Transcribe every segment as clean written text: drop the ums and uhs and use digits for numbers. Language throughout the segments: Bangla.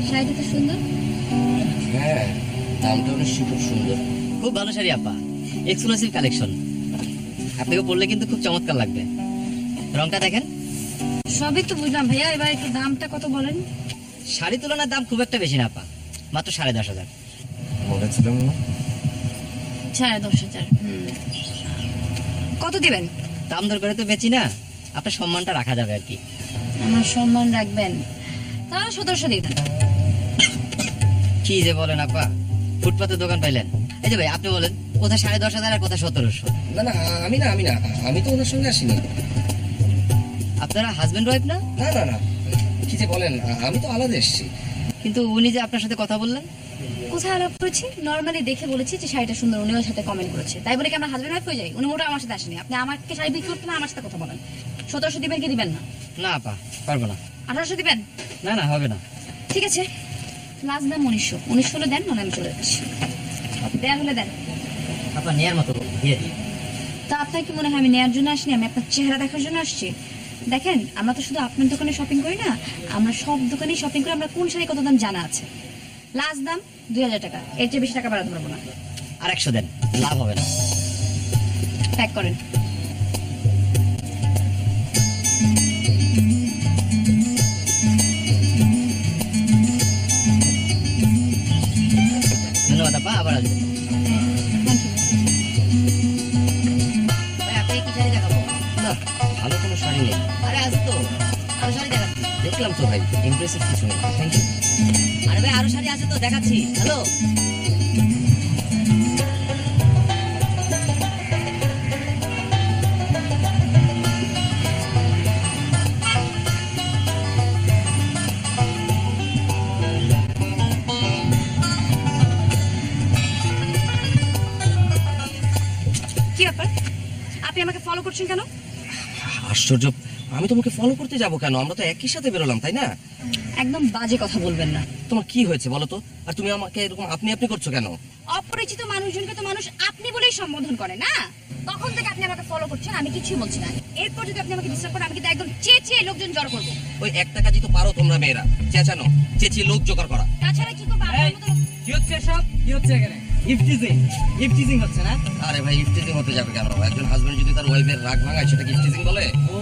শাড়িটা তো সুন্দর। হ্যাঁ, দামটা নিশ্চয়ই খুব সুন্দর। খুব ভালো শাড়ি আপা, এক্সক্লুসিভ কালেকশন। আপনাকে পরলে কিন্তু খুব চমৎকার লাগবে। রংটা দেখেন। সবই তো বুঝলাম ভাইয়া, এবার একটু দামটা কত বলেন। শাড়ি তুলনার দাম খুব একটা বেশি না আপা, মাত্র 10,500। বলেছিলাম না? 10,500। কত দিবেন? দাম দর করে তো বেচি না, আপনার সম্মানটা রাখা যাবে আর কি। আমার সম্মান রাখবেন, তাহলে 1700 দিয়ে দেন। কি যে বলেন আপা, ফুটপাতে দোকান পাইলেন? এই যে ভাই আপনি বলেন, কোথায় 10,500 আর কোথায় 1700? না না, আমি তো ওনার সঙ্গে আসিনি। আপনারা হাজবেন্ড ওয়াইফ না? না না না, কি যে বলেন, আমি তো আলাদা এসেছি। কিন্তু উনি যে আপনার সাথে কথা বললেন। কোথায় আলাপ করেছি? নর্মালি দেখে বলেছি যে শাড়িটা সুন্দর, উনি ওর সাথে কমেন্ট করেছে, তাই বলে কি আমরা হাজবেন্ড ওয়াইফ হয়ে যাই? উনি মোটা আমার সাথে আসেনি। আপনি আমাকে শাড়ি বিক্রি করতে না, আমার সাথে কথা বলেন। 1700 দিবেন কি দিবেন না? না আপা, পারবো না। 1800 দিবেন? না না, হবে না। ঠিক আছে, লাস্ট দাম 1900 হলে দেন, মানে আমি চলে যাচ্ছি। দেয়া হলে দেন। আপা নেয়ার মতো দিয়ে দিই। তা আপনার কি মনে হয় আমি নেয়ার জন্য আসিনি? আমি আপনার চেহারা দেখার জন্য আসছি। দেখেন, আমরা তো শুধু আপনার দোকানে শপিং করি না, আমরা সব দোকানেই শপিং করি। আমরা কোন শাড়ি কত দাম জানা আছে। লাস্ট দাম 2000 টাকা, এর চেয়ে বেশি টাকা বাড়াতে পারবো না। আর 100 দেন, লাভ হবে না। প্যাক করেন। ধন্যবাদ আপা, আবার আসবেন। ভাই আপনি কি শাড়ি দেখাবো? না, ভালো কোনো শাড়ি নেই। আরে আছে তো, আরো শাড়ি দেখাচ্ছি। দেখলাম তো ভাই, ইমপ্রেসিভ কিছু নেই। Thank you. আরে ভাই আরো শাড়ি আছে তো, দেখাচ্ছি। হ্যালো। কি ব্যাপার, আপনি আমাকে ফলো করছেন কেন? আশ্চর্য, আমি তোমাকে ফলো করতে যাব কেন? আমরা তো একই সাথে বেরোলাম, তাই না? একদম বাজে কথা বলবেন না। তোমার কি হয়েছে বলো তো? আর তুমি আমাকে এরকম আপনি আপনি করছো কেন? অপরিচিত মানুষজনকে তো মানুষ আপনি বলেই সম্বোধন করে না। তখন থেকে আপনি আমাকে ফলো করছেন, আমি কিছুই বলছি না। এরপর যদি আপনি আমাকে ডিস্টার্ব করেন, আমি কিন্তু একদম চেঁচিয়ে লোকজন জড়ো করবো। ওই একটা কাজই তো পারো তোমরা মেয়েরা, চেঁচানো, চেঁচিয়ে লোক জোগাড় করা। তাছাড়া কি করবো? আপনার মতো কি হচ্ছে সব? কি হচ্ছে এখানে? ইফটিজিং হচ্ছে না? আরে ভাই, ইফটিজিং হতে যাবে কেন? একজন হাজবেন্ড যদি তার ওয়াইফের রাগ ভাঙায়, সেটা কি ইফটিজিং বলে? ও,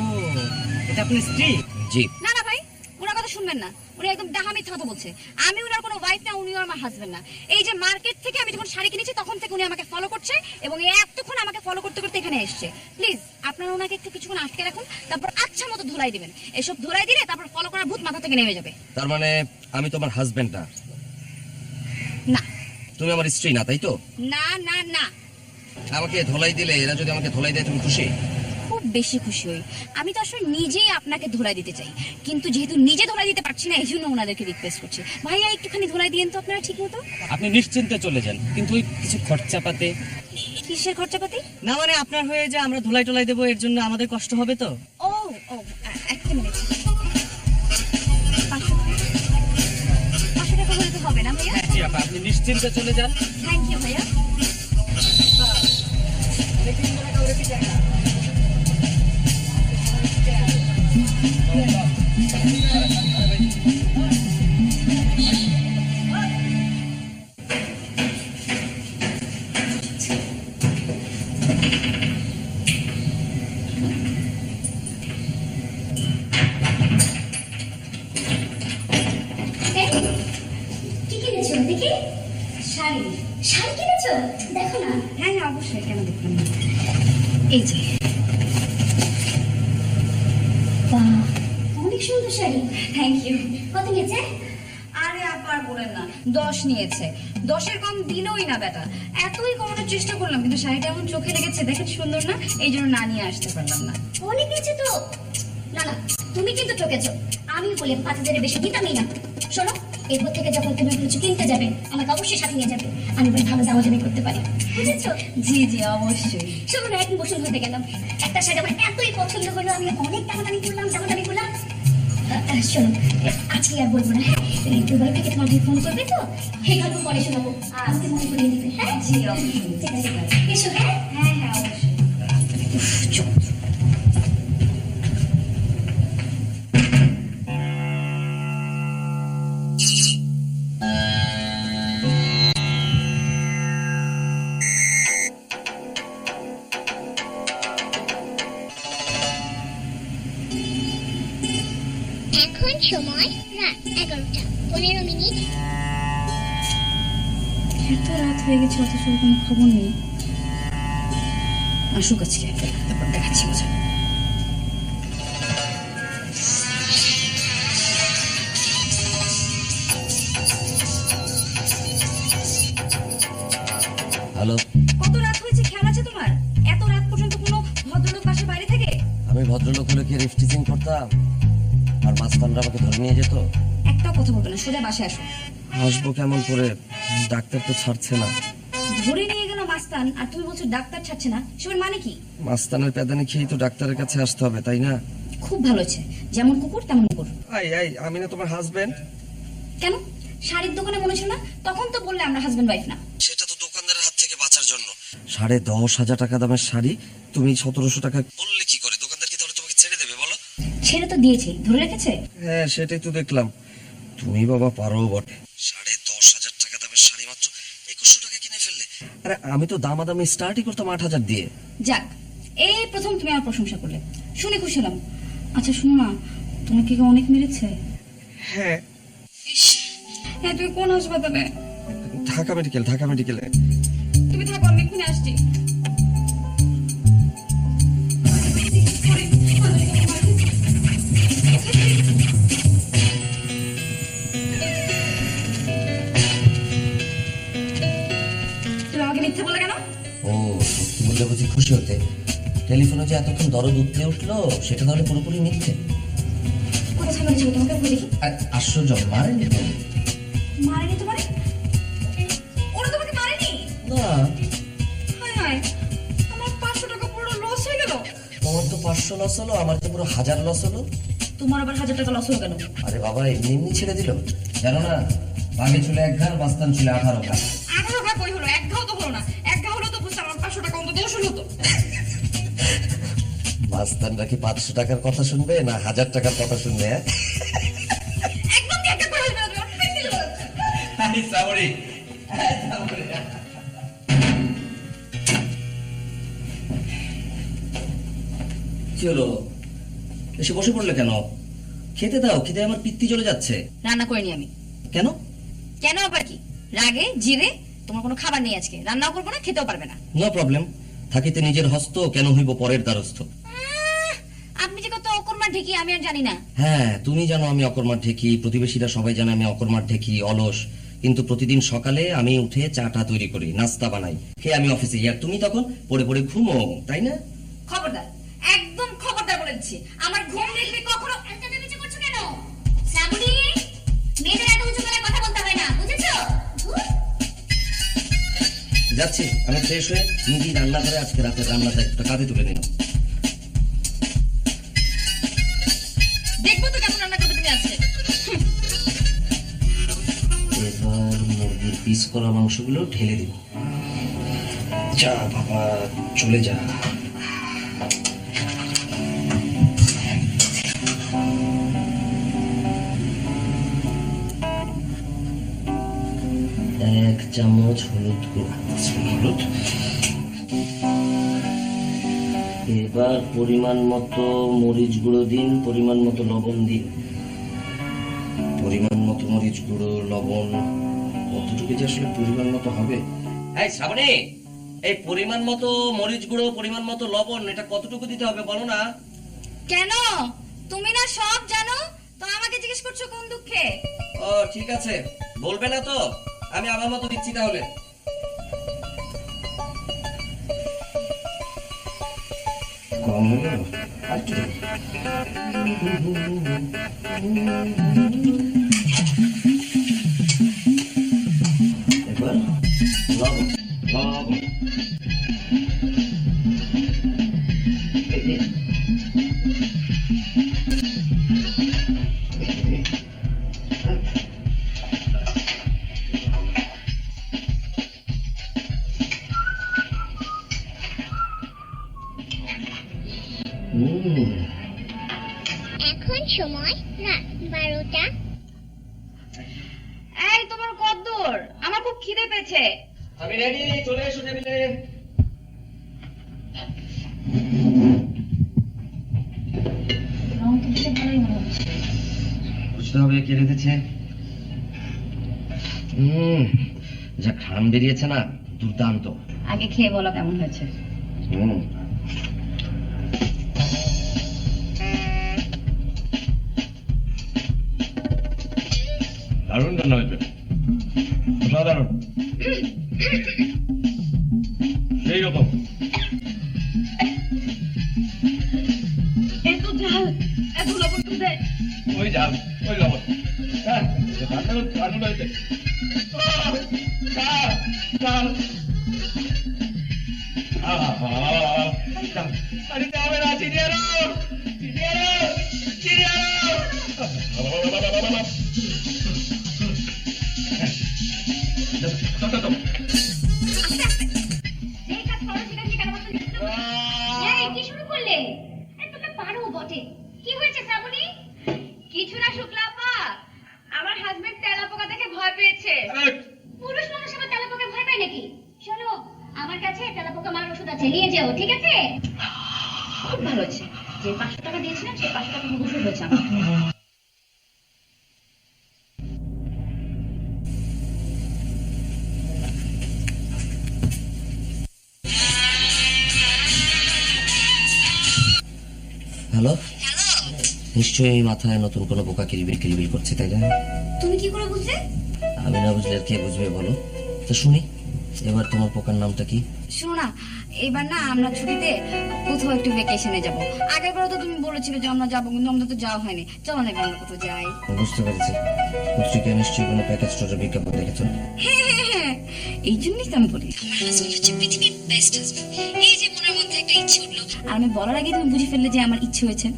এটা আপনার স্ত্রী? জি। না না ভাই, ওনার কথা শুনবেন না। উনি একদম ডাহা মিথ্যা কথা বলছে। আমি ওনার কোনো ওয়াইফ না, উনিও আমার হাজবেন্ড না। এই যে মার্কেট থেকে আমি যখন শাড়ি কিনেছি, তখন থেকে উনি আমাকে ফলো করছে এবং এতক্ষণ আমাকে ফলো করতে করতে এখানে এসছে। প্লিজ আপনারা ওনাকে একটু কিছুক্ষণ আটকে রাখুন, তারপর আচ্ছা মতো ধুলাই দিবেন। এসব ধুলাই দিলে তারপর ফলো করার ভূত মাথা থেকে নেমে যাবে। তার মানে আমি তোমার হাজবেন্ড না? না। তুমি আমার স্ত্রী না, তাই তো? না না না। আমাকে ধোলাই দিলে, এরা যদি আমাকে ধোলাই দেয়, তুমি খুশি? খুব বেশি খুশি হই। আমি তো আসলে নিজেই আপনাকে ধোলাই দিতে চাই, কিন্তু যেহেতু নিজে ধোলাই দিতে পারছি না, এই জন্য ওনাদেরকে রিকোয়েস্ট করছি, ভাইয়া একটুখানি ধোলাই দিয়েন তো আপনারা ঠিক মতো। আপনি নিশ্চিন্তে চলে যান, কিন্তু ওই কিছু খরচাপাতে। কিসের খরচাপাতি? না মানে আপনার হয়ে যে আমরা ধুলাই টলাই দেবো, এর জন্য আমাদের কষ্ট হবে তো। ও ও, একটা মিনিট। 500 টাকা হলে তো হবে না ভাইয়া? জি আপা, আপনি নিশ্চিন্তে চলে যান। থ্যাংক ইউ ভাইয়া। কি কিনেছো দেখি? শাড়ি। শাড়ি কিনেছো? দেখো না। হ্যাঁ হ্যাঁ অবশ্যই, কেন দেখবেন না। এই যে। বাহ, অনেক সুন্দর শাড়ি। Thank you. কত নিয়েছে? আরে আবার বলেন না, 10 নিয়েছে। 10-এর কম দিলই না বেটা। এতই কমানোর চেষ্টা করলাম, কিন্তু শাড়িটা এমন চোখে লেগেছে, দেখেন সুন্দর না, এই জন্য না নিয়ে আসতে পারলাম না। অনেক নিয়েছে তো। না না, তুমি কিন্তু ঠকেছো। আমি বলে 5,000-এর বেশি দিতামই না। শোনো, এরপর থেকে যখন তুমি কিছু কিনতে যাবে আমাকে অবশ্যই সাথে নিয়ে যাবে, আমি বেশ ভালো দামাদামি করতে পারি, বুঝেছো? জি জি অবশ্যই। শোনো না, একদিন বসুন হতে গেলাম, একটা শাড়ি আমার এতই পছন্দ হলো, আমি অনেক দামাদামি করলাম। শোনো, আজকে আর বলবো না, হ্যাঁ? এই দুবাই থেকে তোমাকে ফোন করবে তো, এই গল্প পরে শোনাবো, আমাকে মনে করিয়ে দিবে, হ্যাঁ? জি অবশ্যই। ঠিক আছে, এসো, হ্যাঁ? হ্যাঁ হ্যাঁ অবশ্যই। চুপ। এখন সময় রাত 11:15। এত রাত হয়ে গেছে অথচ ওর কোনো খবর নেই। আসুক আজকে, তারপর দেখাচ্ছি মজা। হ্যালো, কত রাত হয়েছে খেয়াল আছে তোমার? এত রাত পর্যন্ত কোনো ভদ্রলোক বাসার বাইরে থেকে? আমি ভদ্রলোক হলে কি রিফটিজিং করতাম আর মাস্তানরা আমাকে ধরে নিয়ে যেত? একটাও কথা বলবে না, সোজা বাসায় আসো। আসবো কেমন করে? ডাক্তার তো ছাড়ছে না। ধরে নিয়ে গেল মাস্তান আর তুমি বলছো ডাক্তার ছাড়ছে না, সেটার মানে কি? মাস্তানের প্যাদানি খেয়েই তো ডাক্তারের কাছে আসতে হবে, তাই না? খুব ভালো হয়েছে, যেমন কুকুর তেমন কুকুর। আমি না তোমার হাজবেন্ড? কেন শাড়ির দোকানে মনে ছিল না? তখন তো বললে আমরা হাজবেন্ড ওয়াইফ না। সেটা তো দোকানদারের হাত থেকে বাঁচার জন্য। 10,500 টাকা দামের শাড়ি তুমি 1700 টাকা বললে কি করে? দোকানদার কি তাহলে তোমাকে ছেড়ে দেবে বলো? ছেড়ে তো দিয়েছে, ধরে রেখেছে। হ্যাঁ, সেটাই তো দেখলাম। তুমি বাবা পারো বটে। 10,500 টাকা দামের শাড়ি মাত্র 2100 টাকা কিনে ফেললে। আরে আমি তো দামাদামি স্টার্টই করতাম 8,000 দিয়ে। যাক, এই প্রথম তুমি আমার প্রশংসা করলে, শুনে খুশি হলাম। আচ্ছা শুনো না, তোমাকে কি অনেক মেরেছে? হ্যাঁ, হ্যাঁ, তুমি কোন হাসপাতালে? ঢাকা মেডিকেলে। তুমি থাকো, আমি এক্ষুনি আসছি। তুমি আমাকে মিথ্যে বলে কেন? ও, সত্যি বললে বুঝি খুশি হতে? টেলিফোনে যে এতক্ষণ দরদ উঠতে উঠলো সেটা তাহলে পুরোপুরি মিথ্যে? কোথায় ছিল তোমাকে বলে দেখি। আর আশ্চর্য, মারেনি তো? মারেনি তোমারে? ওরা তোমাকে মারেনি? না, হায় হায়, আমার 500 টাকা পুরো লস হয়ে গেল। তোমার তো 500 লস হলো, আমার তো পুরো 1000 লস হলো। তোমার আবার 1000 টাকা লস হয়ে গেল। আরে বাবা, এমনি ছেড়ে দিল, জানো না? আগে ছিল 1 ঘা, মাস্তান ছিল 18 ঘা। 18 ঘা কই হলো? এক ঘাও তো হলো না। এক ঘা হলো তো বুঝতাম, আমার 500 টাকা অন্তত ওষুধ হতো। মাস্তানরা কি 500 টাকার কথা শুনবে না 1000 টাকার কথা শুনবে? একদম কি একটা করে আসবে না, তুমি অনেক দিলে বলাচ্ছ। কি হলো? এসে বসে পড়লে কেন? খেতে দাও, খেতে আমার পিত্তি চলে যাচ্ছে। রান্না করিনি আমি। কেন? কেন আবার কি? রাগে জিরে তোমার কোনো খাবার নেই আজকে, রান্নাও করবো না, খেতেও পারবে না। নো প্রবলেম, থাকিতে নিজের হস্ত কেন হইব পরের দ্বারস্থ। আপনি যে কত অকর্মা ঢেকি আমি আর জানি না। হ্যাঁ, তুমি জানো আমি অকর্মার ঢেকি, প্রতিবেশীরা সবাই জানে আমি অকর্মার ঢেকি, অলস। কিন্তু প্রতিদিন সকালে আমি উঠে চাটা তৈরি করি, নাস্তা বানাই, খেয়ে আমি অফিসে যাই, আর তুমি তখন পড়ে পড়ে ঘুমো, তাই না? খবরদার, একদম খবরদার বলে দিচ্ছি, আমার ঘুম দেখবে কখনো। এত নেমেচে করছো কেন? শ্রাবণী, মেয়েদের এত উঁচু গলায় কথা বলতে হয় না, বুঝেছো? ধুর। যাচ্ছি, আমি ফ্রেশ হয়ে নিজেই রান্না করে আজকে রাতের রান্নাটা একটা কাঁধে তুলে নিলাম। দেখবো তো কেমন রান্না করবে তুমি আজকে। এবার মুরগির পিস করা মাংসগুলো ঢেলে দিব। যা বাবা, চলে যা। এক চামচ হলুদ গুঁড়ো। হলুদ। এবার পরিমাণ মতো মরিচ গুঁড়ো দিন, পরিমাণ মতো লবণ দিন। পরিমাণ মতো মরিচ গুঁড়ো, লবণ কতটুকু যে আসলে পরিমাণ মতো হবে? এই শ্রাবণী, এই পরিমাণ মতো মরিচ গুঁড়ো, পরিমাণ মতো লবণ, এটা কতটুকু দিতে হবে বলো না? কেন? তুমি না সব জানো, তো আমাকে জিজ্ঞেস করছো কোন দুঃখে? ও ঠিক আছে, বলবে না তো, আমি আমার মতো দিচ্ছি তাহলে। কম হলো আর কি দেবো? এবার লবণ লবণ এখন সময় রাত 12টা। এই তোমার কদ্দূর? আমার খুব খিদে পেয়েছে। আমি রেডি, চলে এসো টেবিলে। রং তো বেশ ভালোই মনে হচ্ছে। বুঝতে হবে কে রেখেছে। যা ঘ্রাণ বেরিয়েছে না, দুর্দান্ত। আগে খেয়ে বলো কেমন হয়েছে। হুম দারুণ রান্না হয়েছে, অসাধারণ, সেই রকম। এত ঝাল, এত লবণ তুমি দেয়। ওই ঝাল, ওই লবণ, হ্যাঁ দারুণ দারুণ হয়েছে। ঝাল, ঝাল। আরে যাবে না, চিনিয়ে আনো, চিনিয়ে আনো, চিনিয়ে আনো। আস্তে আস্তে। যেই কাজ করো সেটা নিয়ে কেন বলছো? এই কি শুরু করলে? এই তুমি পারো বটে। কি হয়েছে শ্রাবণী? কিছু না শুক্লা আপা, আমার হাজবেন্ড তেলাপোকা দেখে ভয় পেয়েছে। পুরুষ মানুষ আবার তেলাপোকা ভয় পায় নাকি? শোনো, আমার কাছে তেলাপোকা মারার ওষুধ আছে, নিয়ে যাও, ঠিক আছে? খুব ভালো হচ্ছে। যে 500 টাকা দিয়েছিলাম সেই 500 টাকা ওষুধ হয়েছে আমার। হ্যালো, নিশ্চয়ই মাথায় নতুন কোনো বোকা কিরিবিল কিরিবিল করছে, তাই না? তুমি কি করে বুঝলে? আমি না বুঝলে আর কে বুঝবে বলো তো? শুনি, এবার তোমার পোকার নামটা কি? শোনো না, এবার না আমরা ছুটিতে কোথাও একটু ভ্যাকেশনে যাব। আগের বার তো তুমি বলেছিলে যে আমরা যাবো, কিন্তু আমাদের তো যাওয়া হয়নি। চলো না এবার আমরা কোথাও যাই। বুঝতে পেরেছি, পত্রিকায় নিশ্চয়ই কোনো প্যাকেজ স্টোরের বিজ্ঞাপন দেখেছো। হ্যাঁ, এই জন্যই তো আমি বলি আমার হাজবেন্ড হচ্ছে পৃথিবীর বেস্ট হাজবেন্ড। এই যে মনের মধ্যে একটা ইচ্ছে উঠলো, আর আমি বলার আগে তুমি বুঝে ফেললে যে আমার ইচ্ছে হয়েছে।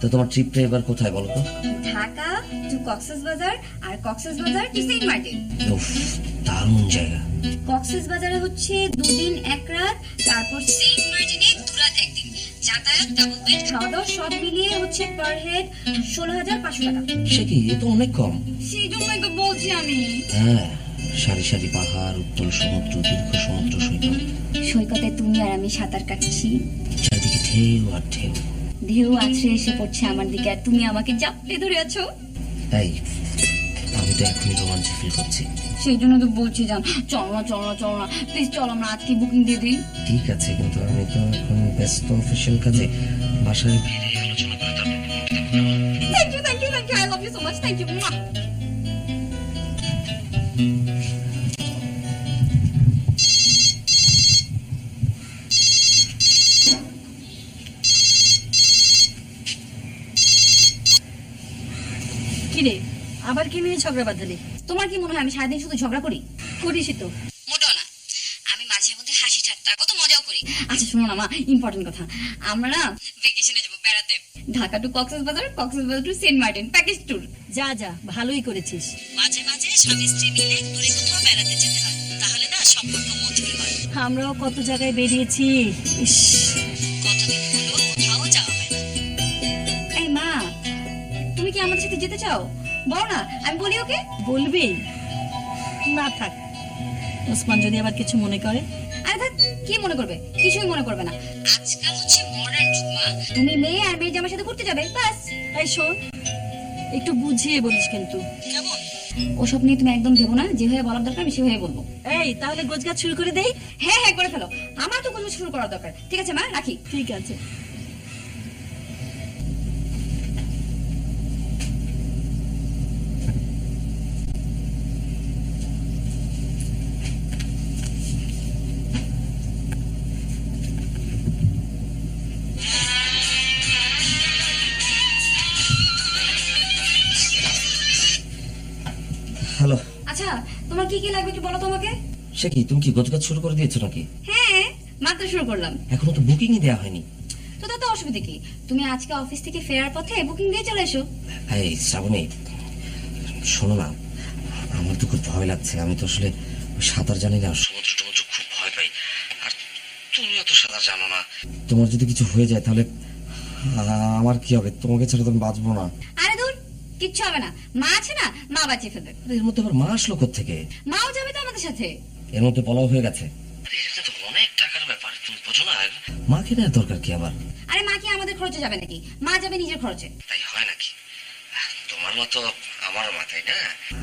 তো তোমার ট্রিপটা এবার কোথায় বলো তো? Dhaka to Cox's Bazar R Cox's Bazar to Saint Martin. উফ, দারুণ জায়গা। কক্সবাজারে হচ্ছে 2 দিন 1 রাত, তারপর সেন্ট মার্টিনে 2 রাত 1 দিন। যাতায়াত, ডাবল বেড, খাওয়া দাওয়া সব মিলিয়ে হচ্ছে পার হেড 16,500 টাকা। সে কি, এ তো অনেক কম। সেই জন্যই তো বলছি আমি। হ্যাঁ, সারি সারি পাহাড়, উত্তল সমুদ্র, দীর্ঘ সমুদ্র সৈকত, সৈকতে তুমি আর আমি সাঁতার কাটছি, চারিদিকে ঢেউ আর ঢেউ। ঢেউ আছড়ে এসে পড়ছে আমার দিকে, আর তুমি আমাকে চাপড়ে ধরে আছো। তাই আমি তো এখনই রোমাঞ্চ ফিল করছি। সেই জন্য তো বলছি জান, চলো না প্লিজ, চলো আমরা আজকে বুকিং দিয়ে দিই। ঠিক আছে, কিন্তু আমি তো এখন ব্যস্ত অফিসিয়াল কাজে, বাসায় ফিরে আলোচনা করে তারপর। Thank you I love you so much, thank you. কিরে, আবার কি নিয়ে ঝগড়া বাঁধালি? তোমার কি মনে হয় আমি সারাদিন শুধু ঝগড়া করি? করিসই তো। মোটেও না, আমি মাঝে মধ্যে হাসি ঠাট্টা কত মজাও করি। আচ্ছা শোনো না মা, ইম্পর্টেন্ট কথা, আমরা না ভ্যাকেশনে যাব বেড়াতে। Dhaka to Cox's Bazar, Cox's Bazar to Saint Martin, package tour. যা যা, ভালোই করেছিস। মাঝে মাঝে স্বামী স্ত্রী মিলে দূরে কোথাও বেড়াতে যেতে হয়, তাহলে না সম্পর্ক মধুর হয়। আমরাও কত জায়গায় বেরিয়েছি, ইস। কতদিন হলো কোথাও যাওয়া হয় না। এই মা, তুমি কি আমাদের সাথে যেতে চাও? বলো না, আমি বলি ওকে। বলবি না? থাক, ওসমান যদি আবার কিছু মনে করে। আরে থাক, কি মনে করবে? কিছুই মনে করবে না। আজকাল হচ্ছে মডার্ন যুগ মা। তুমি মেয়ে আর মেয়ে জামার সাথে ঘুরতে যাবে, বাস। এই শোন, একটু বুঝিয়ে বলিস কিন্তু। কেমন? ওসব নিয়ে তুমি একদম ভেবো না, যে হয়ে বলার দরকার আমি সে হয়ে বলবো। এই তাহলে গোছগাছ শুরু করে দেই। হ্যাঁ করে ফেলো, আমার তো কোনো শুরু করার দরকার। ঠিক আছে মা, রাখি। ঠিক আছে। হ্যালো। আচ্ছা, তোমার কি কি লাগবে একটু বলো তো আমাকে। সে কি, তুমি কি গোছগাছ শুরু করে দিয়েছো নাকি? হ্যাঁ, মাত্র শুরু করলাম। এখনো তো বুকিংই দেওয়া হয়নি। তো তাতে অসুবিধা কি? তুমি আজকে অফিস থেকে ফেরার পথে বুকিং দিয়ে চলে এসো। এই শ্রাবণী, শোনো না, আমার তো খুব ভয় লাগছে। আমি তো আসলে সাঁতার জানি না, সমুদ্র টমুদ্র খুব ভয় পাই। আর তুমিও তো সাঁতার জানো না। তোমার যদি কিছু হয়ে যায় তাহলে আমার কি হবে? তোমাকে ছাড়া তো আমি বাঁচবো না। আরে দূর, কিচ্ছু হবে না। মা আছে না, মা বাঁচিয়ে ফেলবে। আরে এর মধ্যে আবার মা আসলো কোত্থেকে? মাও যাবে তো আমাদের সাথে। এর মধ্যে পলাও হয়ে গেছে। এটা তো অনেক টাকার ব্যাপার, তুমি বোঝো না। মাকে নেওয়ার দরকার কি আবার? আরে মা কি আমাদের খরচে যাবে নাকি? মা যাবে নিজের খরচে। তাই হয় নাকি? তোমার মতো আমার মাথায় না।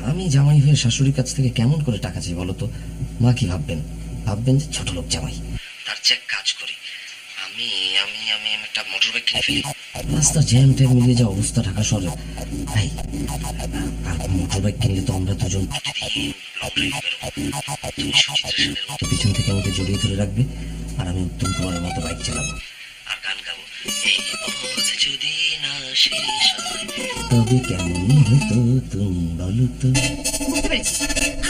আমি জামাই হয়ে শাশুড়ির কাছ থেকে কেমন করে টাকা চাই বলো তো? মা কি ভাববেন? ভাববেন যে ছোট লোক জামাই। তার চেয়ে এক কাজ করি, আমি আমি আমি একটা মোটর বাইক কিনে ফেলি। রাস্তা জ্যাম ট্যাম মিলিয়ে যা অবস্থা ঢাকা শহরে। ভাই, আর মোটর বাইক কিনলে তো আমরা দুজন প্রতিদিন লং ড্রাইভ বেরোবো। তুমি সুচিত্রা সেনের মতো পিছন থেকে আমাকে জড়িয়ে ধরে রাখবে, আর আমি উত্তম কুমারের মতো বাইক চালাবো আর গান গাবো। এই পথ যদি না শেষ হয় তবে কেমন হতো তুমি বলো তো? বুঝতে পেরেছি,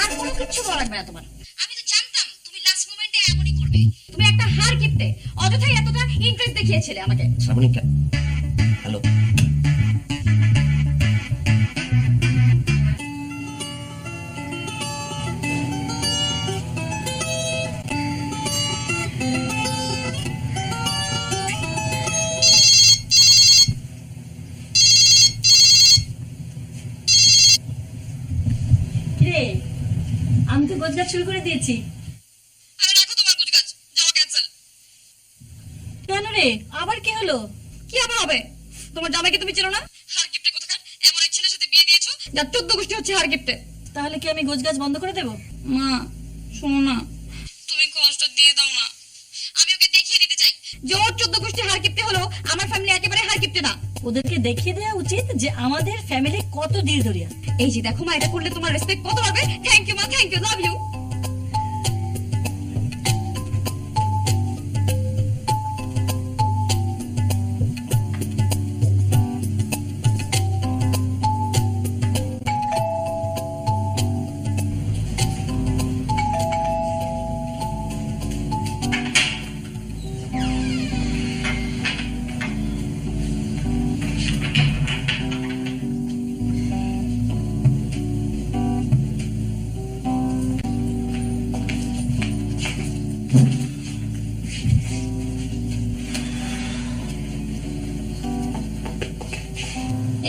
আর কোনো কিচ্ছু বলা লাগবে না তোমার। আমি তো জানতাম তুমি লাস্ট মোমেন্টে এমনই করবে। তুমি একটা হার কিপটে, অযথাই এতটা ইন্টারেস্ট দেখিয়েছিলে আমাকে। শ্রাবণী, হ্যালো। কিরে, আমি তো গোছগাছ শুরু করে দিয়েছি। আরে রাখো তোমার কুচকাচ, যাও ক্যান্সেল। কেন রে, আবার কি হলো? কি আবার হবে? তোমার জামাইকে তুমি চেনো না? হার গিফটে কোথাকার এমন এক ছেলের সাথে বিয়ে দিয়েছো যার 14 গোষ্ঠী হচ্ছে হার গিফটে। তাহলে কি আমি গোছগাছ বন্ধ করে দেবো? মা শোনো না, তুমি কষ্ট দিয়ে দাও না। আমি ওকে দেখিয়ে দিতে চাই যে ওর 14 গোষ্ঠী হার গিফটে হলো, আমার ফ্যামিলি একেবারে হার গিফটে না। ওদেরকে দেখিয়ে দেওয়া উচিত যে আমাদের ফ্যামিলি কত দীর্ঘরিয়া। এই যে দেখো মা, এটা করলে তোমার রেসপেক্ট কত বাড়বে। থ্যাংক ইউ মা, থ্যাংক ইউ, লাভ ইউ।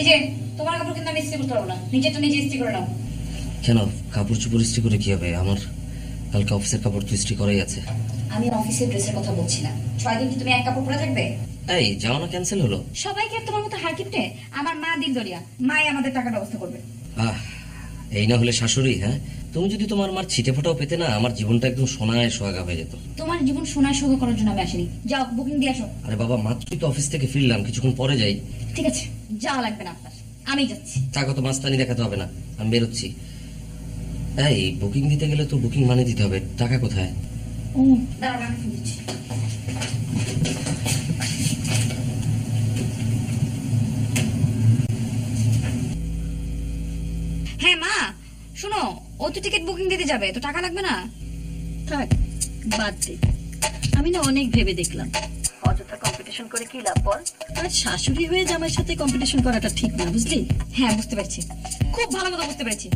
এই যে তোমার কাপড় কিন্তু আমি ইস্ত্রি করতে পারবো না, নিজেরটা নিজে ইস্ত্রি করে নাও। কেন, কাপড় চোপড় ইস্ত্রি করে কি হবে? আমার কালকে অফিসের কাপড় তো ইস্ত্রি করাই আছে। আমি অফিসের ড্রেসের কথা বলছি না। 6 দিন কি তুমি এক কাপড় পরে থাকবে? এই যাও না, ক্যান্সেল হলো। সবাইকে আর তোমার মতো হার গিফটে? আমার মা দিলদরিয়া, মাই আমাদের টাকার ব্যবস্থা করবে। আহ, এই না হলে শাশুড়ি। হ্যাঁ, তুমি যদি তোমার মার ছিটে ফোটাও পেতে না, আমার জীবনটা একদম সোনায় সোহাগা হয়ে যেত। তোমার জীবন সোনায় সোহাগ করার জন্য আমি আসিনি। যাও বুকিং দিয়ে আসো। আরে বাবা, মাত্রই তো অফিস থেকে ফিরলাম, কিছুক্ষণ পরে যাই। ঠিক আছে, যাওয়া লাগবে না আপনার, আমি যাচ্ছি। টাকা তো মাস্তানি দেখাতে হবে না, আমি বেরোচ্ছি। এই বুকিং দিতে গেলে তো বুকিং মানে দিতে হবে, টাকা কোথায়? ও দাঁড়াও, আমি ফোন দিচ্ছি। হ্যাঁ মা, শোনো, ও তো টিকিট বুকিং দিতে যাবে, তো টাকা লাগবে না? থাক, বাদ দে। আমি না অনেক ভেবে দেখলাম, অযথা কম্পিটিশন করে কি লাভ বল? আর শাশুড়ি হয়ে জামাইয়ের সাথে কম্পিটিশন করাটা ঠিক না, বুঝলি? হ্যাঁ বুঝতে পারছি, খুব ভালো মতো বুঝতে পেরেছি।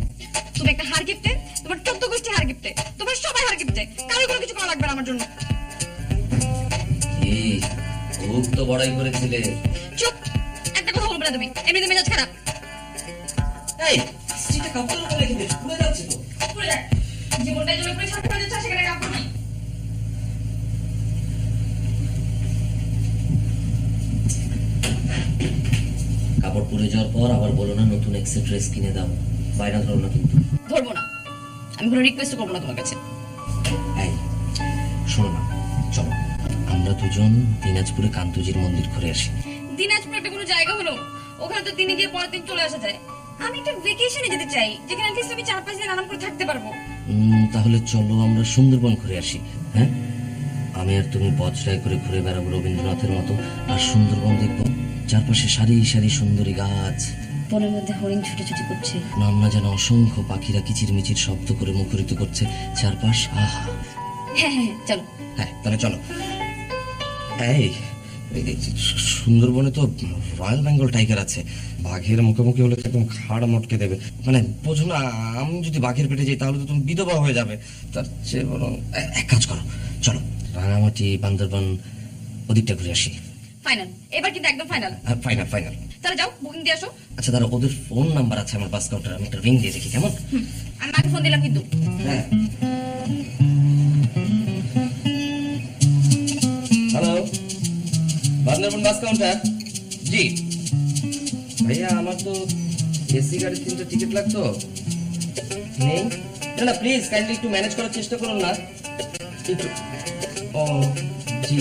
তুমি একটা হার গিফটে, তোমার 14 গোষ্ঠী হার গিফটে, তোমার সবাই হার গিফটে, কারো কোনো কিছু করা লাগবে না আমার জন্য। কি খুব তো বড়াই করেছিলে। চুপ, একটা কথা বলবে না তুমি, এমনিতে মেজাজ খারাপ। এই স্ত্রীটা কাপড়ের উপরে রেখে দিয়েছো, পুড়ে যাচ্ছে তো। পুরো দেখ, জীবনটাই জমে পড়ে ছাড়তে পারছে, সেখানে কাপড় নেই। কাপড় পুড়ে যাওয়ার পর আবার বলো না নতুন এক্সের ড্রেস কিনে দাও, বাইরে ধরো না কিন্তু। ধরবো না, আমি কোনো রিকোয়েস্ট করবো না তোমার কাছে। এই শোনো না, চলো আমরা দুজন দিনাজপুরে কান্তজির মন্দির ঘুরে আসি। দিনাজপুর একটা কোনো জায়গা হলো, ওখানে তো দিনে গিয়ে পরের দিন চলে আসা যায়। আমি একটা ভেকেশনে যেতে চাই, যেখানে অ্যাটলিস্ট আমি 4-5 দিন আরাম করে থাকতে পারবো। তাহলে চলো আমরা সুন্দরবন ঘুরে আসি। হ্যাঁ, আমি আর তুমি বজরায় করে ঘুরে বেড়াবো রবীন্দ্রনাথের মতো, আর সুন্দরবন দেখবো, চারপাশে সারি সারি সুন্দরী গাছ, বনের মধ্যে হরিণ ছুটোছুটি করছে। নামনা যেন অসংখ্য পাখিরা কিচিরমিচির শব্দ করে মুখরিত করছে চারপাশ। আহা, হ্যাঁ হ্যাঁ চলো। হ্যাঁ তাহলে চলো। এই এই সুন্দরবনে তো রয়্যাল বেঙ্গল টাইগার আছে, বাঘের মুখোমুখি হলে তো একদম ঘাড় মটকে দেবে। মানে বোঝো না, আমি যদি বাঘের পেটে যাই তাহলে তো তুমি বিধবা হয়ে যাবে। তার চেয়ে বরং এক কাজ করো, চলো রাঙামাটি বান্দরবান ওদিকটা ঘুরে আসি। ফাইনাল, এবার কিন্তু একদম ফাইনাল। Final final. তাহলে যাও বুকিং দিয়ে আসো। আচ্ছা দাঁড়া, ওদের ফোন নাম্বার আছে আমার বাস কাউন্টারে, আমি একটা রিং দিয়ে দেখি কেমন। আমি মাকে ফোন দিলাম কিন্তু। হ্যাঁ। Hello, Bandarban bus counter. জি ভাইয়া, আমার তো এসি গাড়ির 3টা টিকিট লাগতো। নেই? না না, প্লিজ কাইন্ডলি একটু ম্যানেজ করার চেষ্টা করুন না একটু। ও জি।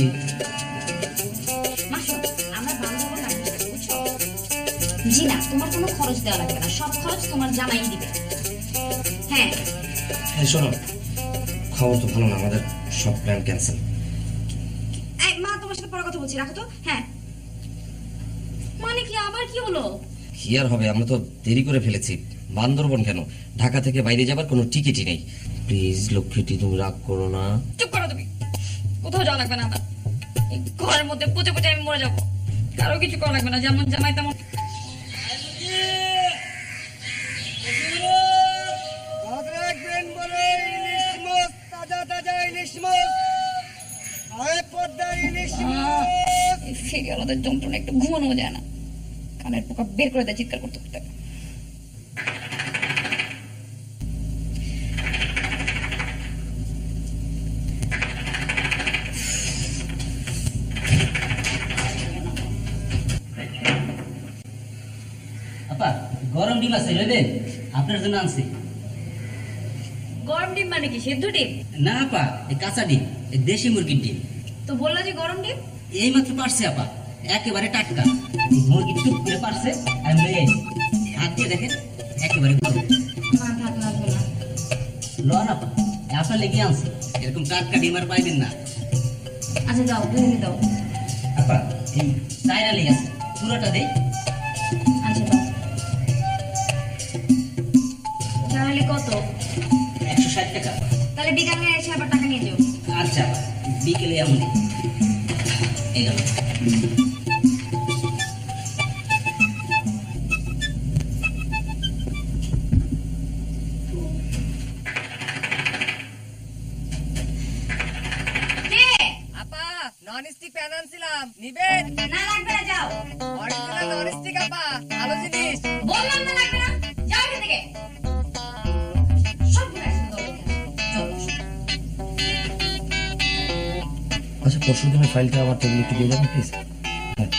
মা শোনো, আমরা বান্ধবন রাখবো, বুঝছো? জি না, তোমার কোনো খরচ দেওয়া লাগবে না, সব খরচ তোমার জামাই দিবে। হ্যাঁ হ্যাঁ শোনো, খবর তো ভালো না, আমাদের সব প্ল্যান ক্যান্সেল। এই মা, তোমার সাথে পরে কথা বলছি, রাখো তো। হ্যাঁ মানে কি, আবার কি হলো? কি আর হবে, আমরা তো দেরি করে ফেলেছি। বান্দরবন কেন, ঢাকা থেকে বাইরে যাবার কোনো টিকিটই নেই। প্লিজ লক্ষ্মীটি, তুমি রাগ করো না। চুপ করো তুমি, কোথাও যাওয়া লাগবে না আমার। এই ঘরের মধ্যে পচে পচে আমি মরে যাবো। কারো কিছু করা লাগবে না, যেমন জামাই তেমন। রাখবেন বলে ইলিশ মাছ, তাজা তাজা ইলিশ মাছ, আয় পদ্মার ইলিশ মাছ। এই ফেরিওয়ালাদের যন্ত্রণা একটু ঘুমানো যায় না, কানের পোকা বের করে দেয় চিৎকার করতে করতে। আপা গরম ডিম আছে লইবেন? আপনার জন্য আনছি। গরম ডিম মানে কি, সেদ্ধ ডিম? না আপা, এই কাঁচা ডিম, এই দেশি মুরগির ডিম। তো বললা যে গরম ডিম। এই মাত্র পারছে আপা, একেবারে টাটকা। এই মুরগি টুক করে পারছে, আমি লই আইছি। হাত দিয়ে দেখেন, একেবারে গরম। মা ভাত লাগবে না। লন আপা, আপনার লেগে আনছি, এরকম টাটকা ডিম আর পাইবেন না। আচ্ছা দাও, বুঝে দাও। আপা এই চাইনা লেগে আছে, পুরোটা দেই। আচ্ছা দাও। তাহলে কত? 160 টাকা। তাহলে বিকালে এসে আবার টাকা নিয়ে যাও। আচ্ছা আপা, বিকেলে এমনই। এই গেল। কে? আপা, নন স্টিক প্যান আনছিলাম, নিবেন? না লাগবে না, যাও। অরিজিনাল নন স্টিক আপা, ভালো জিনিস। বললাম না লাগবে না, যাও এখান থেকে। সব ঘুরে আসবে দরকার। চলো। আচ্ছা, পরশু দিনের ফাইলটা আমার টেবিলে একটু দিয়ে যাবেন প্লিজ। হ্যাঁ।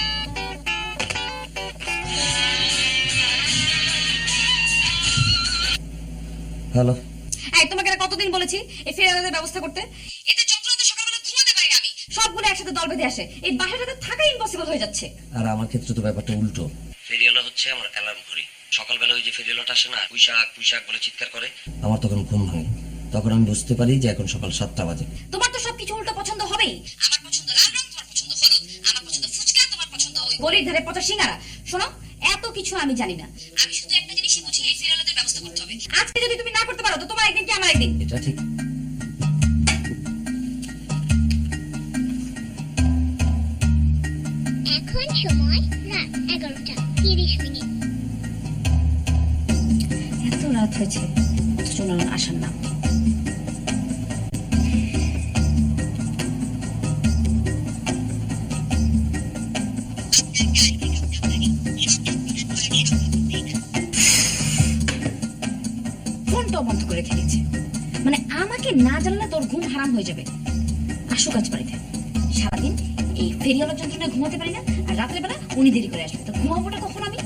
হ্যালো। এই তোমাকে আর কতদিন বলেছি এই ফেরিওয়ালাদের ব্যবস্থা করতে? এতে যন্ত্রণাতে সকালবেলা ঘুমাতে পারি না আমি। সবগুলো একসাথে দল বেঁধে আসে, এই বাসাটাতে থাকা ইম্পসিবল হয়ে যাচ্ছে। আর আমার ক্ষেত্রে তো ব্যাপারটা উল্টো। ফেরিওয়ালা হচ্ছে আমার অ্যালার্ম ঘড়ি। সকালবেলা ওই যে ফেরিওয়ালাটা আসে না, পুঁইশাক পুঁইশাক বলে চিৎকার করে, আমার তখন ঘুম ভাঙে। তখন আমি বুঝতে পারি যে এখন সকাল 7টা বাজে। তোমার তো সবকিছু উল্টো পছন্দ হবেই। আমার পছন্দ লাল রং, তোমার পছন্দ হলুদ। আমার পছন্দ ফুচকা, তোমার পছন্দ ওই গলির ধারে পচা সিঙ্গারা। শোনো, এত কিছু আমি জানি না, আমি শুধু একটা জিনিসই বুঝি, এই ফেরিওয়ালাদের ব্যবস্থা করতে হবে। আজকে যদি তুমি না করতে পারো তো তোমার একদিন কি আমার একদিন। এটা ঠিক। এখন সময় রাত 11:30। এত রাত হয়েছে, অথচ ওনার আসার নাম নেই। ফোনটাও বন্ধ করে রেখে দিয়েছে, মানে আমাকে না জানলে তোর ঘুম হারাম হয়ে যাবে। আসুক আজ বাড়িতে, সারাদিন এই ফেরিওয়ালার যন্ত্রণায় ঘুমাতে পারি না, আর রাতের বেলা উনি দেরি করে আসবে, তো ঘুমাবোটা কখন আমি?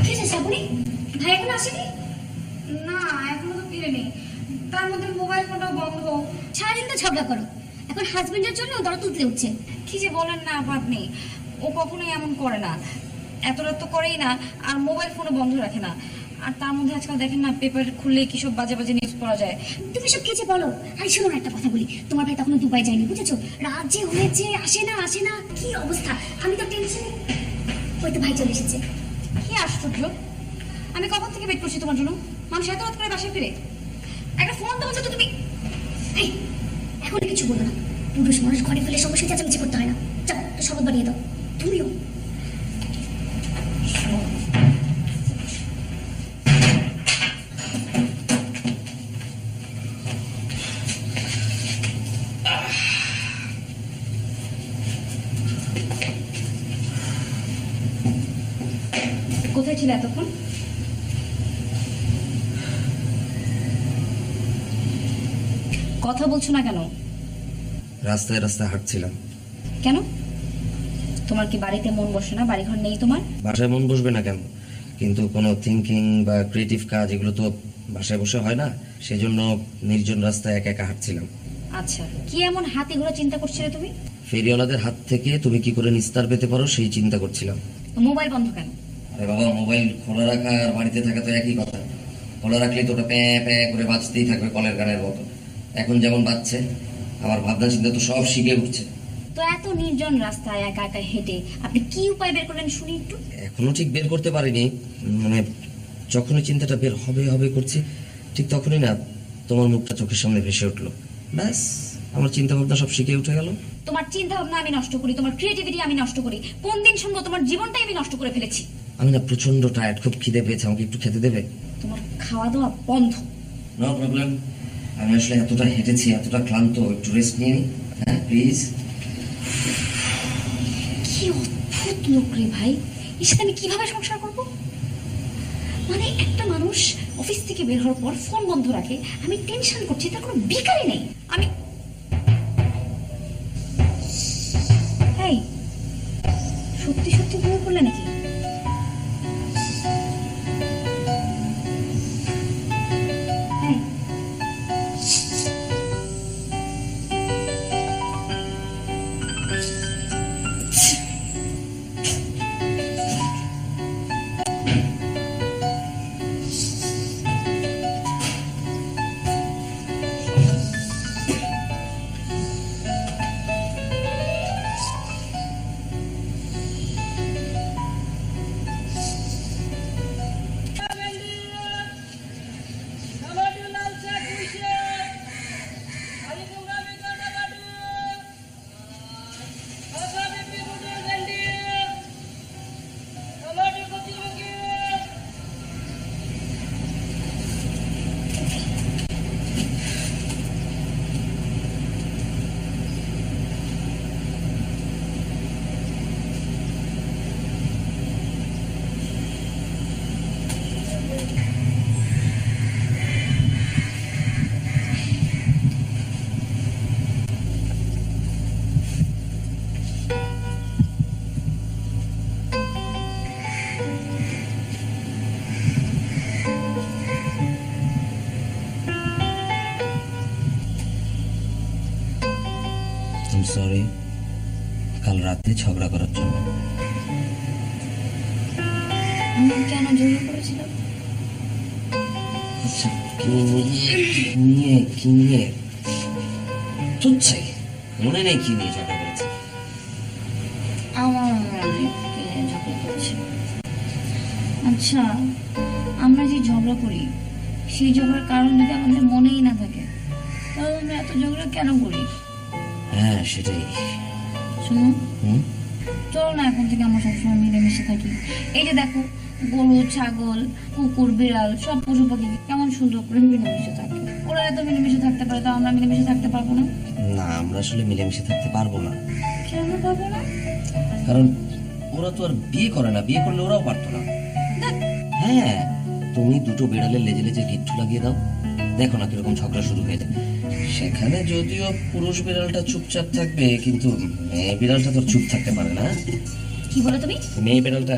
কি রে শ্রাবণী, ভাই এখন আসেনি? না, এখনো তো ফিরেনি। তার মধ্যে মোবাইল ফোনটাও বন্ধ। সারাদিন তো ঝগড়া করো, এখন হাজবেন্ডের জন্য দর তুলতে উঠছে। কি যে বলেন না আপনি, ও কখনোই এমন করে না। এত রাত তো করেই না, আর মোবাইল ফোনও বন্ধ রাখে না। আর তার মধ্যে আজকাল দেখেন না, পেপার খুললে কি সব বাজে বাজে নিউজ পড়া যায়। তুমি সব কিছু বলো। আরে শোনো না, একটা কথা বলি, তোমার ভাই তখনো দুবাই যায়নি, বুঝেছো? রাজ্যে হয়েছে, আসে না, কি অবস্থা, আমি তো টেনশনে। ওই তো ভাই চলে এসেছে। কি আশ্চর্য, আমি কখন থেকে ওয়েট করছি তোমার জন্য। মানুষ এত রাত করে বাসায় ফিরে, একটা ফোন তো বলছো তো তুমি। এই, এখন কিছু বলো না, পুরুষ মানুষ ঘরে ফেলে সমস্যা চেঁচামেচি করতে হয় না। চল, তো শপথ বানিয়ে দাও। তুমিও। কোথায় ছিল এতক্ষণ? কথা বলছো না কেন? রাস্তায় রাস্তায় হাঁটছিলাম। কেন? তোমার কি বাড়িতে মন বসে না? বাড়িঘর নেই তোমার? বাসায় মন বসবে না কেন, কিন্তু কোনো থিঙ্কিং বা ক্রিয়েটিভ কাজ এগুলো তো বাসায় বসে হয় না, সেজন্য নির্জন রাস্তায় একা একা হাঁটছিলাম। আচ্ছা, কি এমন হাত এগুলো চিন্তা করছিলে তুমি? ফেরিওয়ালাদের হাত থেকে তুমি কি করে নিস্তার পেতে পারো সেই চিন্তা করছিলাম। মোবাইল বন্ধ কেন? আরে বাবা, মোবাইল খোলা রাখা আর বাড়িতে থাকা তো একই কথা। খোলা রাখলে তো ওটা প্যাঁ প্যাঁ করে বাজতেই থাকবে কলের গানের মতো। এখন যেমন বাজছে, আমার ভাবনা চিন্তা তো সব শিখে উঠছে। তো এত নির্জন রাস্তায় একা একা হেঁটে আপনি কি উপায় বের করলেন শুনি একটু। এখনো ঠিক বের করতে পারিনি, মানে যখনই চিন্তাটা বের হবে হবে করছি, ঠিক তখনই না তোমার মুখটা চোখের সামনে ভেসে উঠলো। ব্যাস, আমার চিন্তা ভাবনা সব শিখে উঠে গেল। তোমার চিন্তা ভাবনা আমি নষ্ট করি, তোমার ক্রিয়েটিভিটি আমি নষ্ট করি, কোন দিন শুনবো তোমার জীবনটাই আমি নষ্ট করে ফেলেছি। আমি না প্রচন্ড টায়ার্ড, খুব খিদে পেয়েছে, আমাকে একটু খেতে দেবে? তোমার খাওয়া দাওয়া বন্ধ। নো প্রবলেম, আমি আসলে এতটা হেঁটেছি, এতটা ক্লান্ত, একটু রেস্ট নিয়ে নিই। হ্যাঁ প্লিজ। কি অদ্ভুত লোক রে ভাই, এর সাথে আমি কিভাবে সংসার করব? মানে একটা মানুষ অফিস থেকে বের হওয়ার পর ফোন বন্ধ রাখে, আমি টেনশন করছি, তার কোনো বিকারই নেই। আমি এই সত্যি সত্যি ঘুমিয়ে পড়লে নাকি? এই, আই এম সরি, কাল রাতে ঝগড়া করার জন্য। আমি কেন জড়িয়ে পড়েছিলাম? আচ্ছা, কি নিয়ে তুচ্ছাই মনে নেই কি নিয়ে ঝগড়া করেছে? আমার মনে ঝগড়া করছে। আচ্ছা, আমরা যে ঝগড়া করি, সেই ঝগড়ার কারণ যদি আমাদের মনেই না থাকে, তাহলে আমরা এত ঝগড়া কেন করি? হ্যাঁ সেটাই। শুনো, চলো না এখন থেকে আমরা সবসময় মিলেমিশে থাকি। এই যে দেখো, গরু, ছাগল, কুকুর, বিড়াল, সব পশু পাখি কেমন সুন্দর করে মিলেমিশে থাকে। ওরা এত মিলেমিশে থাকতে পারে, তো আমরা মিলেমিশে থাকতে পারবো না? না, আমরা আসলে মিলেমিশে থাকতে পারবো না। কেন পারবো না? কারণ ওরা তো আর বিয়ে করে না, বিয়ে করলে ওরাও পারতো না। হ্যাঁ, তুমি দুটো বিড়ালের লেজে লেজে গিট্টু লাগিয়ে দাও, দেখো না কিরকম ঝগড়া শুরু হয়ে যায়। সেখানে যদিও পুরুষ বিড়ালটা চুপচাপ থাকবে, কিন্তু মেয়ে বিড়ালটা তো চুপ থাকতে পারে না। কি বলো তুমি? মেয়ে বিড়ালটা,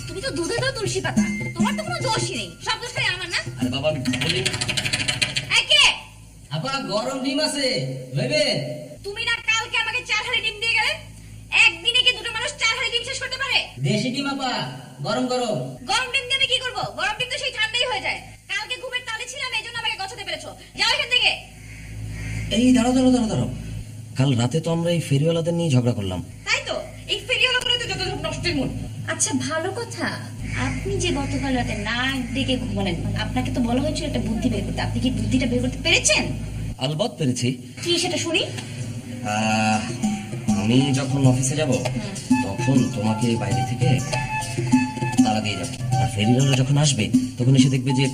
তুমি তো দুধে দাও তুলসী পাতা, তোমার তো কোনো দোষই নেই, সব দোষটাই আমার না? আরে বাবা আমি বলি না। এই কে? আপা গরম ডিম আছে লইবে? তুমি না কালকে আমাকে 4 হাঁড়ি ডিম দিয়ে গেলে? একদিনে কি দুটো মানুষ 4 হাঁড়ি ডিম শেষ জিজ্ঞেস করতে পারে? দেশি ডিম আপা, গরম গরম। গরম ডিম দিয়ে আমি কি করবো? গরম ডিম তো সেই ঠান্ডাই হয়ে যায়। কালকে ঘুমের তালে ছিলাম, এই জন্য আমাকে গছাতে পেরেছো। যাও এখান থেকে। এই দাঁড়াও দাঁড়াও দাঁড়াও দাঁড়াও, কাল রাতে তো আমরা এই ফেরিওয়ালাদের নিয়ে ঝগড়া করলাম। তাই তো, এই ফেরিওয়ালা করে তো যত সব নষ্টের মূল। আচ্ছা ভালো কথা, আপনি যে গতকাল রাতে নাক ডেকে ঘুমালেন, আপনাকে তো বলা হয়েছিল একটা বুদ্ধি বের করতে। আপনি কি বুদ্ধিটা বের করতে পেরেছেন? আলবৎ পেরেছি। কি সেটা শুনি। আমি যখন অফিসে যাব তখন তোমাকে বাইরে থেকে তালা দিয়ে যাবো, আর ফেরিওয়ালা যখন আসবে তখন এসে দেখবে যে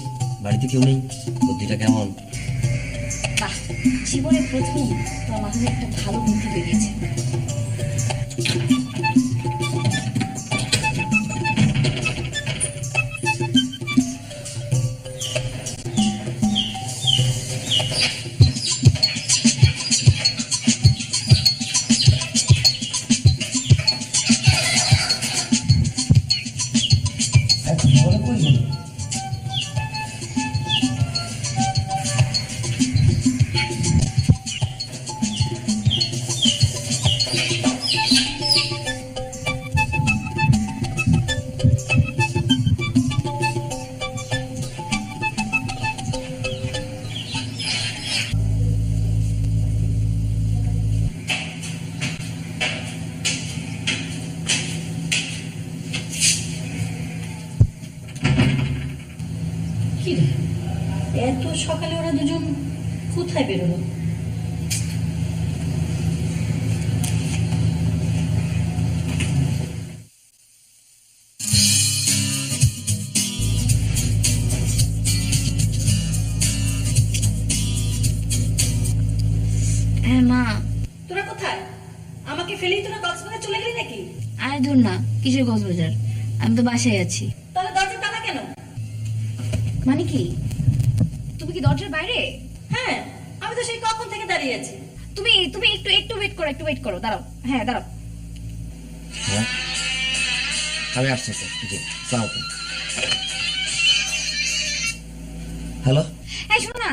বাড়িতে কেউ নেই। বুদ্ধিটা কেমন? বাহ, জীবনের প্রথম তোমার মাথায় একটা ভালো বুদ্ধি বেরিয়েছে। কি রে, এত সকালে ওরা দুজন কোথায় বেরোলো? হ্যাঁ মা। তোরা কোথায়? আমাকে ফেলেই তোরা কক্সবাজার চলে গেলি নাকি? আরে ধুর না, কিসের কক্সবাজার, আমি তো বাসায় আছি। তাহলে দরজা তালা কেন? মানে কি, তুমি কি দরজার বাইরে? হ্যাঁ, আমি তো সেই কখন থেকে দাঁড়িয়ে আছি। তুমি তুমি একটু একটু ওয়েট করো, একটু ওয়েট করো, দাঁড়াও। হ্যাঁ দাঁড়াও। হ্যাঁ, আমি আসছি স্যার। জি, সালাম আলাইকুম। হ্যালো, এই শোনো না,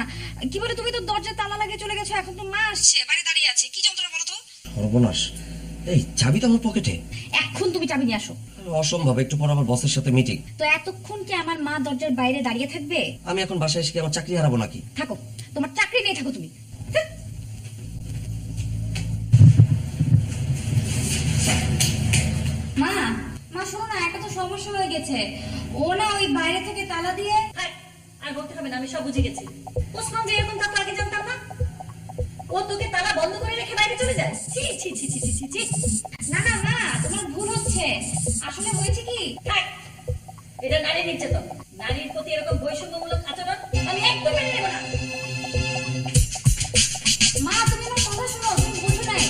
কি বলে তুমি তো দরজার তালা লাগিয়ে চলে গেছো, এখন তো মা আসছে, বাইরে দাঁড়িয়ে আছে। কি যন্ত্রণা বলো তো? সর্বনাশ, এই চাবি তো আমার পকেটে। এখন তুমি চাবি নিয়ে আসো। অসম্ভব, একটু পর আমার বসের সাথে মিটিং। তো এতক্ষণ কি আমার মা দরজার বাইরে দাঁড়িয়ে থাকবে? আমি এখন বাসায় এসে কি আমার চাকরি হারাবো নাকি? থাকো, তোমার চাকরি নিয়ে থাকো তুমি। মা, মা শোনো না, একটা তো সমস্যা হয়ে গেছে। ও না ওই বাইরে থেকে তালা দিয়ে। আর বলতে হবে না, আমি সব বুঝে গেছি। ওসমান যে এরকম থাকতো আগে জানতাম না। ও তোকে তালা বন্ধ করে রেখে বাইরে চলে যায়? ছি ছি ছি ছি ছি ছি। না না মা, তোমার ভুল হচ্ছে। আসলে হয়েছে কি, থাক, এটা নারী নির্যাতন। নারীর প্রতি এরকম বৈষম্যমূলক আচরণ আমি একদম মেনে নেব না। মা তুমি আমার কথা শোনো, তুমি বুঝো নাই।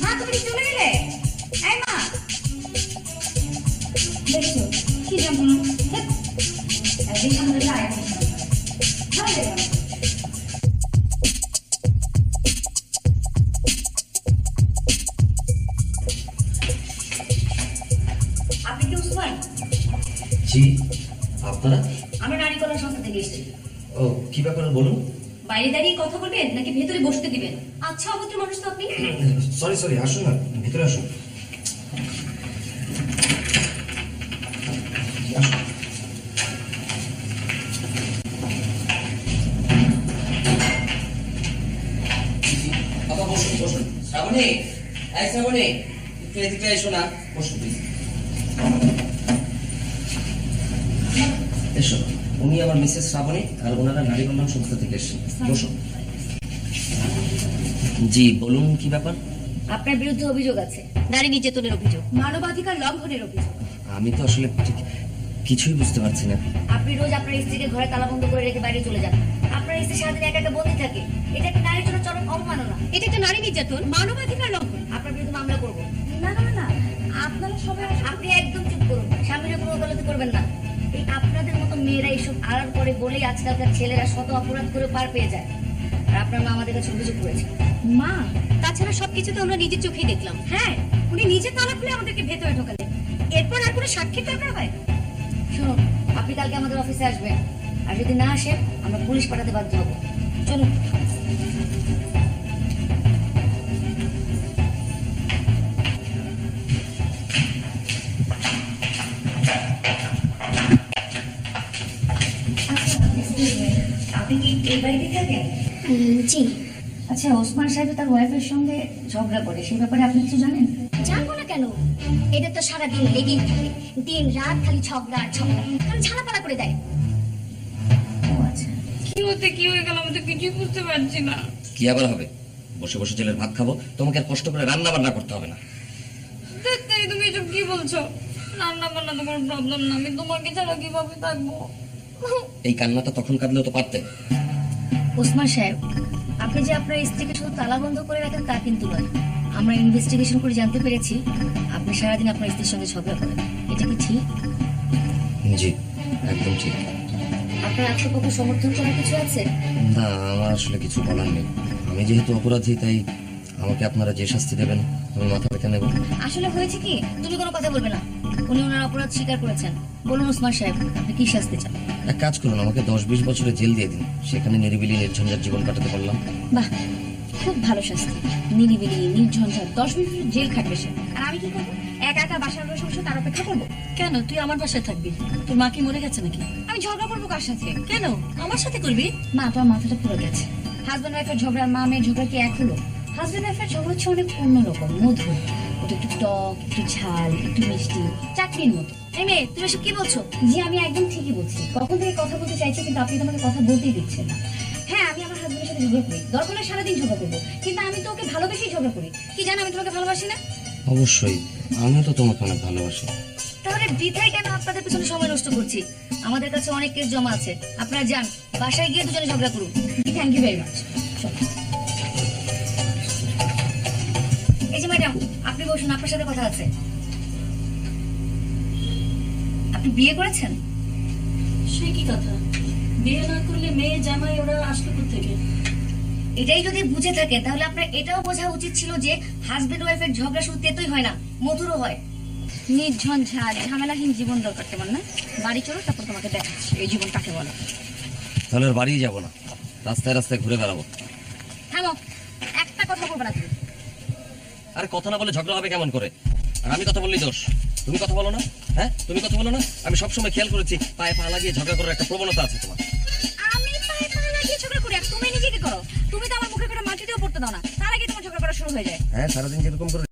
মা তুমি কি চলে গেলে? এই মা, দেখছো কি যাবো না, একদিন সামনে যায় ভালো লাগে না। আপনি কি উসমান? জি, আপনারা? আমি নারী কল্যাণ সংস্থা থেকে এসেছি। ও, কি ব্যাপার বলুন। বাইরে দাঁড়িয়ে কথা বলবেন নাকি ভেতরে বসতে দিবেন? আচ্ছা অভদ্র মানুষ তো আপনি। সরি সরি, আসুন না, ভিতরে আসুন। বাবা বসুন বসুন। শ্রাবণী, এই শ্রাবণী, একটু এদিকে এসো না, বসুন প্লিজ। এসো, উনি আমার মিসেস শ্রাবণী, আর ওনারা নারী কল্যাণ সংস্থা থেকে এসেছেন। বসুন। জি বলুন, কি ব্যাপার? আপনার বিরুদ্ধে অভিযোগ আছে, নারী নির্যাতনের অভিযোগ, মানবাধিকার লঙ্ঘনের অভিযোগ। আমি তো আসলে ঠিক কিছুই বুঝতে পারছি না। আপনি রোজ আপনার স্ত্রীকে ঘরে তালা বন্ধ করে রেখে বাইরে চলে যান। আপনার স্ত্রী সারাদিন একা একা বন্দি থাকে। এটা একটা নারীর জন্য চরম অবমাননা। এটা একটা নারী নির্যাতন, মানবাধিকার লঙ্ঘন। আপনার বিরুদ্ধে মামলা করবো। না না না, আপনারা সবাই, আপনি একদম চুপ করুন, স্বামীর উপর ওকালতি করবেন না। এই আপনাদের মতো মেয়েরা এইসব আড়াল করে বলেই আজকালকার ছেলেরা শত অপরাধ করে পার পেয়ে যায়। আর আপনার মা আমাদের কাছে অভিযোগ করেছে। মা, তাছাড়া সবকিছু তো আমরা নিজের চোখেই দেখলাম। হ্যাঁ, উনি নিজে তালা খুলে আমাদেরকে ভেতরে ঢোকালেন। এরপর আর কোনো সাক্ষী দরকার হয়? শুনুন, আপনি কালকে আমাদের অফিসে আসবেন, আর যদি না আসেন আমরা পুলিশ পাঠাতে বাধ্য হবো। চলুন। আপনি কি এই বাড়িতে থাকেন? জি। আচ্ছা, ওসমান সাহেব তার ওয়াইফের সঙ্গে ঝগড়া করে, সেই ব্যাপারে আপনি কিছু জানেন? জানবো না কেন, এটা তো সারাদিন লেগেই থাকে, দিন রাত খালি ঝগড়া আর ঝগড়া, কারণ ঝালাপালা করে দেয়। ও আচ্ছা, কি হয়ে গেল আমি তো কিছুই বুঝতে পারছি না। কি আবার হবে? বসে বসে জেলের ভাত খাবো, তোমাকে আর কষ্ট করে রান্না বান্না করতে হবে না। তাই তুমি এসব কি বলছো? রান্না বান্না তোমার প্রবলেম না, আমি তোমাকে ছাড়া কিভাবে থাকবো? এই কান্নাটা তখন কাঁদলেও তো পারতেন। ওসমান সাহেব, আপনি যে আপনার স্ত্রীকে শুধু তালা বন্ধ করে রাখেন তা কিন্তু নয়। আমরা ইনভেস্টিগেশন করে জানতে পেরেছি আপনি সারাদিন আপনার স্ত্রীর সঙ্গে ঝগড়া করেন। এটা কি ঠিক? জি, একদম ঠিক। আপনার আত্মপক্ষ সমর্থন করার কিছু আছে? না, আমার আসলে কিছু বলার নেই। আমি যেহেতু অপরাধী, তাই আমাকে আপনারা যে শাস্তি দেবেন আমি মাথা পেতে নেব। আসলে হয়েছে কি, তুমি কোনো কথা বলবে না। উনি ওনার অপরাধ স্বীকার করেছেন। বলুন ওসমান সাহেব, আপনি কি শাস্তি চান? এক কাজ করুন, আমাকে 10-20 বছরের জেল দিয়ে দিন, সেখানে নিরিবিলি নির্ঝঞ্ঝাট জীবন কাটাতে পারলাম। বাহ, খুব ভালো শাস্তি। নিরিবিলি নির্ঝঞ্ঝাট 10 মিনিট জেল খাটবে সে। আর আমি কি করবো? একা একা বাসার বসে বসে তার অপেক্ষা করবো? কেন, তুই আমার বাসায় থাকবি? তোর মা কি মরে গেছে নাকি? আমি ঝগড়া করবো কার সাথে? কেন আমার সাথে করবি? মা, তোমার মাথাটা পুরো গেছে। হাজব্যান্ড ওয়াইফের ঝগড়া, মা মেয়ের ঝগড়া কি এক হলো? হাজব্যান্ড ওয়াইফের ঝগড়া হচ্ছে অনেক অন্যরকম, মধুর। ওটা একটু টক, একটু ঝাল, একটু মিষ্টি, চাটনির মতো। এই মেয়ে, তুমি এসব কি বলছো? জি, আমি একদম ঠিকই বলছি। কখন থেকে কথা বলতে চাইছি, কিন্তু আপনি তোমাকে কথা বলতেই দিচ্ছেন না। হ্যাঁ, আমি আমার হাজব্যান্ডের সাথে ঝগড়া করি, দরকার হলে সারাদিন ঝগড়া করবো, কিন্তু আমি তো ওকে ভালোবেসেই ঝগড়া করি। কি জানো, আমি তোমাকে ভালোবাসি না? অবশ্যই, আমিও তো তোমাকে অনেক ভালোবাসি। তাহলে বৃথায় কেন আপনাদের পিছনে সময় নষ্ট করছি? আমাদের কাছে অনেক কেস জমা আছে। আপনারা যান, বাসায় গিয়ে দুজনে ঝগড়া করুন। Thank you very much. এই যে ম্যাডাম, আপনি বসুন, আপনার সাথে কথা আছে। আপনি বিয়ে করেছেন? সে কি কথা? বিয়ে না করলে মেয়ে জামাই ওরা আসলো থেকে? এটাই যদি বুঝে থাকে তাহলে আপনার এটাও বোঝা উচিত ছিল যে হাজবেন্ড ওয়াইফের ঝগড়া শুধু তেতোই হয় না, মধুরও হয়। নির্ঝঞ্ঝাট ঝামেলাহীন জীবন দরকার তোমার, না? বাড়ি চলো, তারপর তোমাকে দেখাচ্ছি এই জীবন কাকে বলে। তাহলে আর বাড়িই যাবো না, রাস্তায় রাস্তায় ঘুরে বেড়াবো। থামো, একটা কথা বলবো না তুমি। আরে কথা না বলে ঝগড়া হবে কেমন করে? আর আমি কথা বললেই দোষ? তুমি কথা বলো না? হ্যাঁ, তুমি কথা বলো না? আমি সবসময় খেয়াল করেছি পায়ে পা লাগিয়ে ঝগড়া করার একটা প্রবণতা আছে তোমার। আমি পায়ে পা লাগিয়ে ঝগড়া করি, আর তুমি নিজে কি করো? তুমি তো আমার মুখে করে মাটিতেও পড়তে দাও না, তার আগে তোমার ঝগড়া করা শুরু হয়ে যায়। হ্যাঁ, সারাদিন যেরকম করে